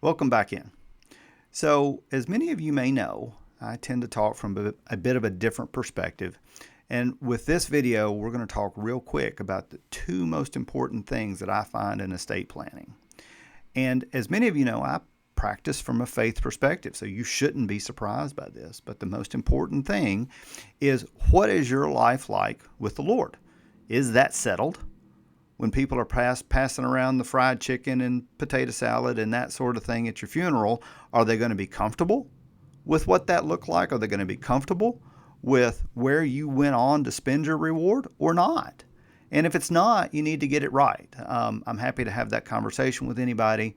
Welcome back in. So, as many of you may know, I tend to talk from a bit of a different perspective. And with this video, we're going to talk real quick about the two most important things that I find in estate planning. And as many of you know, I practice from a faith perspective, so you shouldn't be surprised by this. But the most important thing is, what is your life like with the Lord? Is that settled? When people are passing around the fried chicken and potato salad and that sort of thing at your funeral, are they going to be comfortable with what that looked like? Are they going to be comfortable with where you went on to spend your reward or not? And if it's not, you need to get it right. I'm happy to have that conversation with anybody,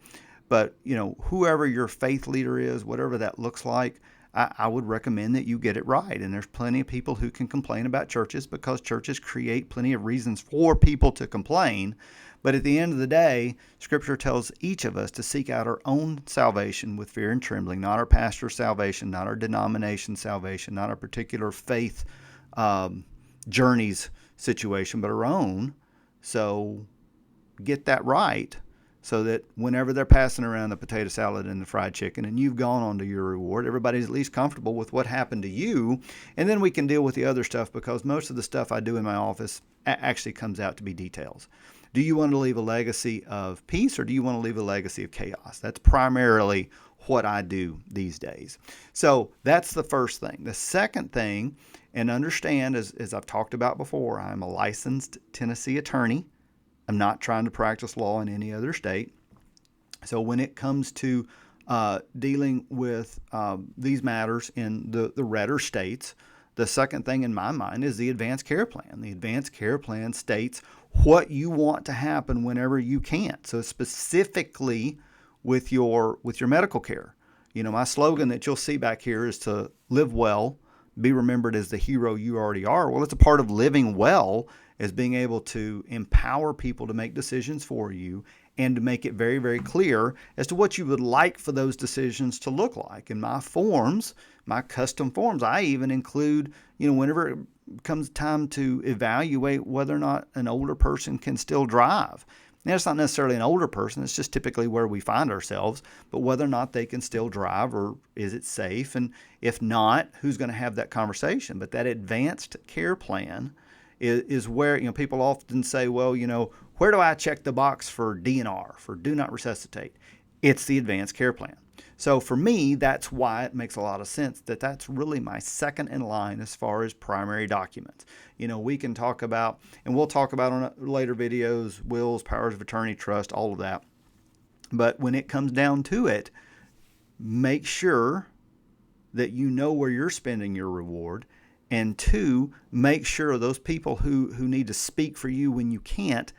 but whoever your faith leader is, whatever that looks like, I would recommend that you get it right. And there's plenty of people who can complain about churches because churches create plenty of reasons for people to complain. But at the end of the day, Scripture tells each of us to seek out our own salvation with fear and trembling, not our pastor's salvation, not our denomination's salvation, not our particular faith journeys situation, but our own. So get that right, so that whenever they're passing around the potato salad and the fried chicken and you've gone on to your reward, everybody's at least comfortable with what happened to you. And then we can deal with the other stuff, because most of the stuff I do in my office actually comes out to be details. Do you want to leave a legacy of peace, or do you want to leave a legacy of chaos? That's primarily what I do these days. So that's the first thing. The second thing, and understand, as I've talked about before, I'm a licensed Tennessee attorney. I'm not trying to practice law in any other state. So when it comes to dealing with these matters in the redder states, the second thing in my mind is the advanced care plan. The advanced care plan states what you want to happen whenever you can't. So specifically with your medical care. My slogan that you'll see back here is to live well, be remembered as the hero you already are. Well, it's a part of living well, is being able to empower people to make decisions for you and to make it very, very clear as to what you would like for those decisions to look like. In my forms, my custom forms, I even include, whenever it comes time to evaluate whether or not an older person can still drive. Now, it's not necessarily an older person, it's just typically where we find ourselves, but whether or not they can still drive, or is it safe? And if not, who's going to have that conversation? But that advanced care plan is where, people often say, well, where do I check the box for DNR, for do not resuscitate? It's the advanced care plan. So for me, that's why it makes a lot of sense that that's really my second in line as far as primary documents. We can talk about, and we'll talk about on later videos, wills, powers of attorney, trust, all of that. But when it comes down to it, make sure that you know where you're spending your reward. And two, make sure those people who need to speak for you when you can't,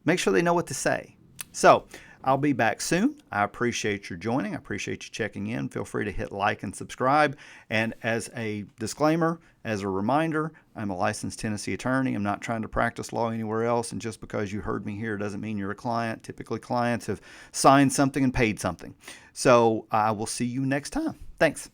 make sure they know what to say. So I'll be back soon. I appreciate your joining. I appreciate you checking in. Feel free to hit like and subscribe. And as a disclaimer, as a reminder, I'm a licensed Tennessee attorney. I'm not trying to practice law anywhere else. And just because you heard me here doesn't mean you're a client. Typically, clients have signed something and paid something. So I will see you next time. Thanks.